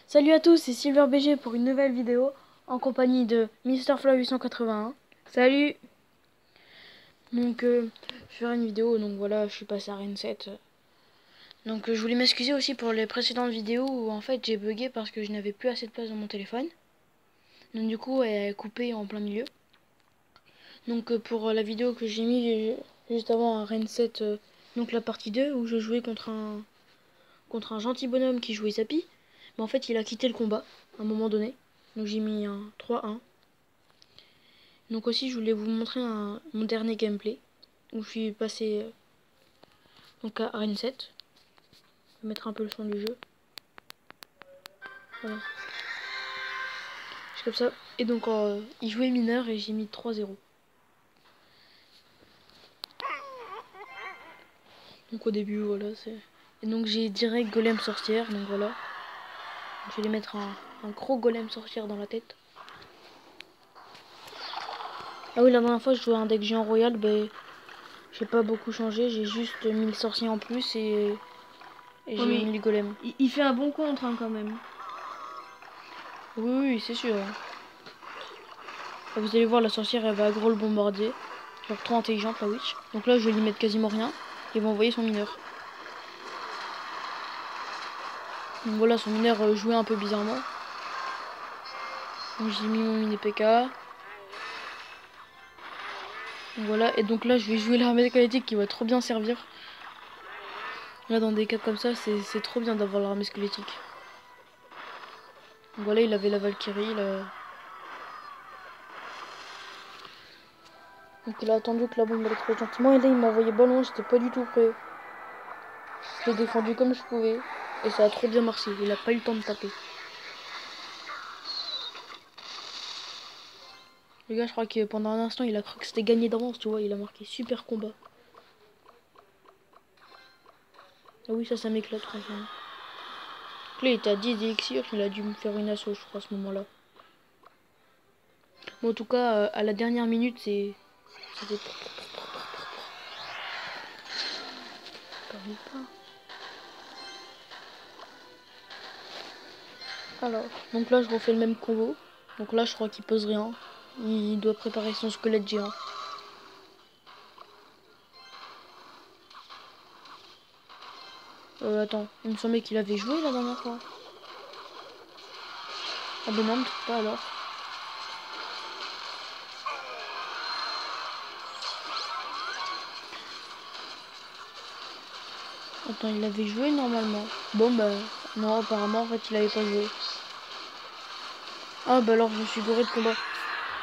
Salut à tous, c'est SilverBG pour une nouvelle vidéo en compagnie de MrFly881. Salut. Donc je vais faire une vidéo, donc voilà, je suis passé à Rain 7. Donc je voulais m'excuser aussi pour les précédentes vidéos où en fait j'ai bugué parce que je n'avais plus assez de place dans mon téléphone. Donc du coup elle est coupée en plein milieu. Donc pour la vidéo que j'ai mis juste avant à Rain 7, donc la partie 2 où je jouais contre un gentil bonhomme qui jouait Sapi. Mais en fait il a quitté le combat à un moment donné. Donc j'ai mis un 3-1. Donc aussi je voulais vous montrer mon dernier gameplay où je suis passé donc à Arène 7. Je vais mettre un peu le son du jeu. Voilà. C'est comme ça. Et donc il jouait mineur et j'ai mis 3-0. Donc au début voilà c'est. Et donc j'ai direct golem sorcière, donc voilà. Je vais les mettre un gros golem sorcière dans la tête. Ah oui, la dernière fois je jouais un deck géant royal, ben j'ai pas beaucoup changé, j'ai juste mis le sorcier en plus et j'ai mis le golem. Il fait un bon contre hein, quand même. Oui, c'est sûr. Vous allez voir, la sorcière elle va aggro le bombardier. Genre trop intelligente la witch. Donc là je vais lui mettre quasiment rien. Il va envoyer son mineur. Donc voilà, son mineur jouait un peu bizarrement. Donc j'ai mis mon mini PK. Donc voilà, et donc là je vais jouer l'armée squelettique qui va trop bien servir. Là dans des cas comme ça c'est trop bien d'avoir l'armée squelettique. Donc voilà, il avait la Valkyrie là. Donc il a attendu que la bombe elle explose gentiment et là il m'a envoyé ballon, j'étais pas du tout prêt. Je l'ai défendu comme je pouvais et ça a trop bien marché, il a pas eu le temps de taper. Le gars je crois que pendant un instant il a cru que c'était gagné d'avance, tu vois, il a marqué super combat. Ah oui ça m'éclate franchement. Donc là il était à 10 d'élixir, il a dû me faire une asso je crois à ce moment là. Bon en tout cas à la dernière minute c'était... Alors, donc là je refais le même combo. Donc là je crois qu'il pose rien. Il doit préparer son squelette géant. Attends, il me semblait qu'il avait joué la dernière fois. Ah ben non, peut-être pas alors. Attends, il avait joué normalement. Bon bah non, apparemment en fait il avait pas joué. Ah bah alors je suis gouré de combat.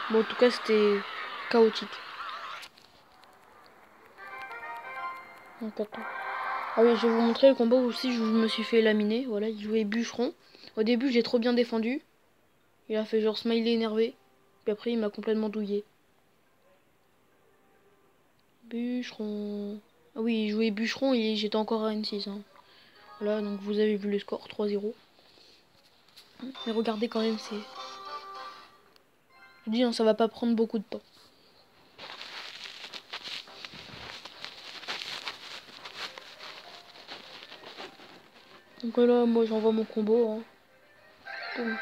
Bon en tout cas c'était chaotique. Donc attends. Ah oui, je vais vous montrer le combat où aussi je me suis fait laminer. Voilà, il jouait bûcheron. Au début j'ai trop bien défendu. Il a fait genre smiley énervé. Puis après il m'a complètement douillé. Bûcheron. Ah oui, il jouait bûcheron et j'étais encore à N6. Hein. Voilà, donc vous avez vu le score, 3-0. Mais regardez quand même, c'est... Je dis, hein, ça va pas prendre beaucoup de temps. Donc voilà, moi j'envoie mon combo. Hein. Boum.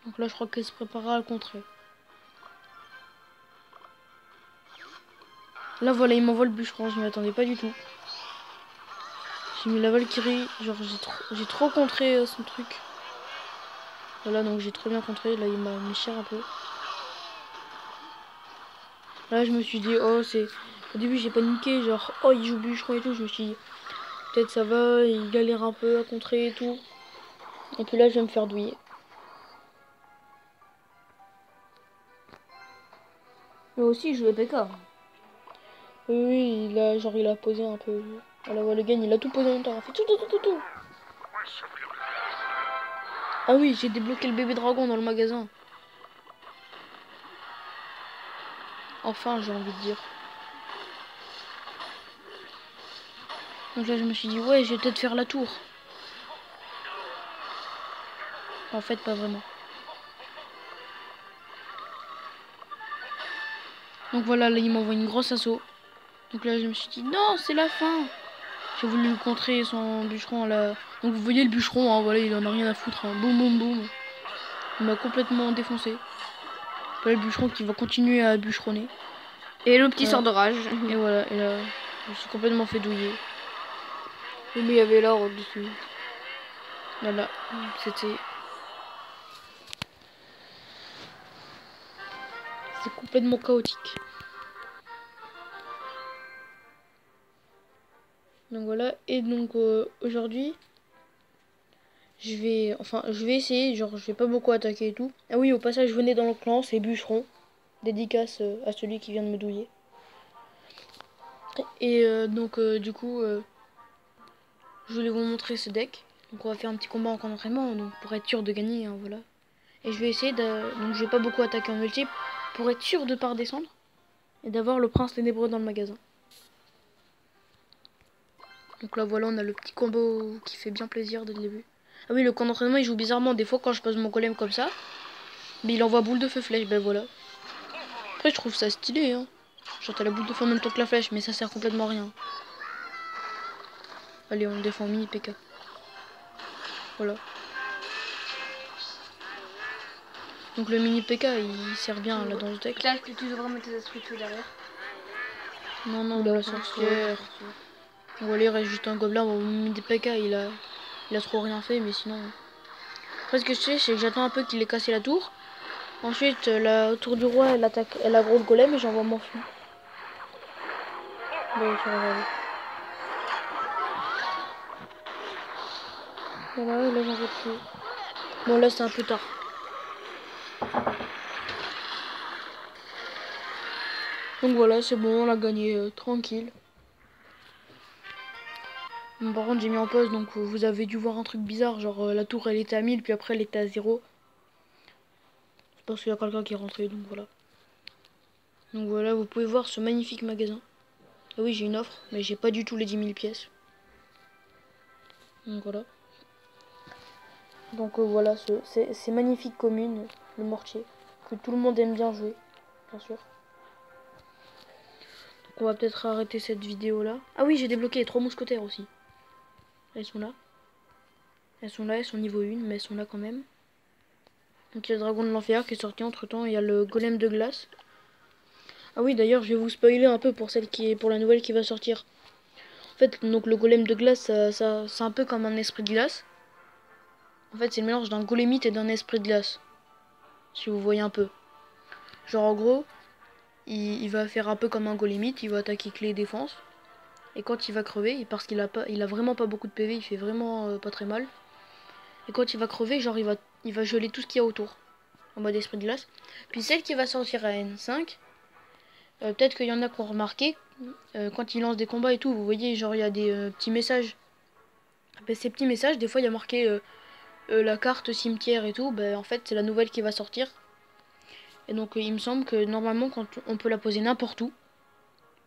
Donc là, je crois qu'elle se préparera à le contrer. Là, voilà, il m'envoie le bûcheron, je m'y attendais pas du tout. J'ai mis la Valkyrie, genre j'ai trop contré son truc. Voilà, donc j'ai trop bien contré, là il m'a mis cher un peu. Là, je me suis dit, oh, c'est... Au début, j'ai paniqué, genre, oh, il joue bûcheron et tout. Je me suis dit, peut-être ça va, il galère un peu à contrer et tout. Et puis là, je vais me faire douiller. Mais aussi, il jouait PK. Oui, oui, il a posé un peu. Voilà, voilà, le gain, il a tout posé en même temps. Il a fait tout. Ah oui, j'ai débloqué le bébé dragon dans le magasin. Enfin, j'ai envie de dire. Donc là, je me suis dit, ouais, je vais peut-être faire la tour. En fait, pas vraiment. Donc voilà, là, il m'envoie une grosse assaut. Donc là, je me suis dit, non, c'est la fin. J'ai voulu lui contrer son bûcheron là. Donc vous voyez le bûcheron, hein, voilà, il en a rien à foutre. Hein. Boum, boum, boum. Il m'a complètement défoncé. Là, le bûcheron qui va continuer à bûcheronner. Et le petit Voilà. sort de rage. Et voilà, et là, je me suis complètement fait douiller. Mais il y avait l'or au-dessus. Voilà, c'était complètement chaotique. Donc voilà, et donc aujourd'hui, je vais essayer, genre je vais pas beaucoup attaquer et tout. Ah oui, au passage, venez dans le clan, c'est bûcheron. Dédicace à celui qui vient de me douiller. Et donc du coup, je voulais vous montrer ce deck. Donc on va faire un petit combat en camp d'entraînement, donc pour être sûr de gagner, hein, voilà. Et je vais essayer de... Donc je vais pas beaucoup attaquer en multi, pour être sûr de pas redescendre. Et d'avoir le prince ténébreux dans le magasin. Donc là voilà, on a le petit combo qui fait bien plaisir dès le début. Ah oui, le camp d'entraînement il joue bizarrement. Des fois quand je pose mon golem comme ça, mais il envoie boule de feu flèche, ben voilà. Après je trouve ça stylé, hein. Genre t'as la boule de feu en même temps que la flèche, mais ça sert complètement à rien. Allez, on défend mini PK. Voilà. Donc le mini PK il sert bien là dans ce deck. Là, est-ce que tu devrais mettre tes esprits de feu derrière? Non, non, la sorcière. Voilà, il reste juste un gobelin. Bon, mon mini PK il a trop rien fait, mais sinon. Après ce que je sais, c'est que j'attends un peu qu'il ait cassé la tour. Ensuite, la tour du roi, elle aggro le golem et j'envoie mon fou. Bon, tu vas voilà, là j'en veux plus. Bon, là c'est un peu tard. Donc voilà, c'est bon, on l'a gagné tranquille. Bon, par contre, j'ai mis en pause, donc vous avez dû voir un truc bizarre. Genre, la tour elle était à 1000, puis après elle était à 0. C'est parce qu'il y a quelqu'un qui est rentré, donc voilà. Donc voilà, vous pouvez voir ce magnifique magasin. Ah oui, j'ai une offre, mais j'ai pas du tout les 10 000 pièces. Donc voilà. Donc voilà, ces magnifiques communes, le mortier, que tout le monde aime bien jouer, bien sûr. Donc on va peut-être arrêter cette vidéo là. Ah oui, j'ai débloqué les 3 mousquetaires aussi. Elles sont là. Elles sont là, elles sont niveau 1, mais elles sont là quand même. Donc il y a le dragon de l'enfer qui est sorti entre temps, il y a le golem de glace. Ah oui, d'ailleurs, je vais vous spoiler un peu pour pour la nouvelle qui va sortir. En fait, donc le golem de glace, c'est un peu comme un esprit de glace. En fait, c'est le mélange d'un golemite et d'un esprit de glace. Si vous voyez un peu. Genre en gros, il va faire un peu comme un golemite, il va attaquer clé et défense. Et quand il va crever, parce qu'il a vraiment pas beaucoup de PV, il fait vraiment pas très mal. Et quand il va crever, genre il va geler tout ce qu'il y a autour. En mode esprit de glace. Puis celle qui va sortir à N5, peut-être qu'il y en a qui ont remarqué, quand il lance des combats et tout, vous voyez, genre il y a des petits messages. Ben, ces petits messages, des fois il y a marqué la carte cimetière et tout, ben en fait c'est la nouvelle qui va sortir. Et donc il me semble que normalement quand on peut la poser n'importe où.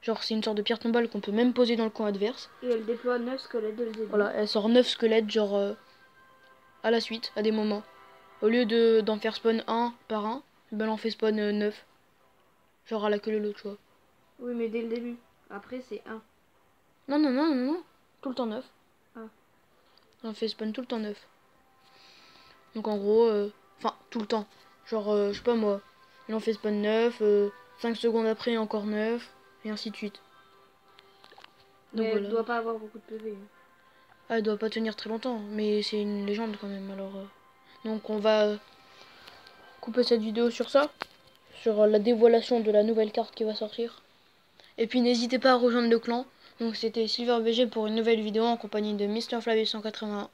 Genre c'est une sorte de pierre tombale qu'on peut même poser dans le camp adverse. Et elle déploie 9 squelettes dès le début. Voilà, elle sort 9 squelettes genre à la suite, à des moments. Au lieu d'en faire spawn 1 par 1, ben elle en fait spawn 9. Genre à la queue de l'autre, tu vois. Oui, mais dès le début. Après, c'est 1. Non, non, non, non, non. Tout le temps 9. Ah. On fait spawn tout le temps 9. Donc en gros, enfin tout le temps. Genre, je sais pas moi, il en fait spawn 9, 5 secondes après encore 9, et ainsi de suite. Donc Donc elle voilà. doit pas avoir beaucoup de PV. Ah, elle doit pas tenir très longtemps, mais c'est une légende quand même. Alors, donc on va couper cette vidéo sur ça, sur la dévoilation de la nouvelle carte qui va sortir. Et puis n'hésitez pas à rejoindre le clan. Donc c'était SilverBG pour une nouvelle vidéo en compagnie de Mr Flavius 181.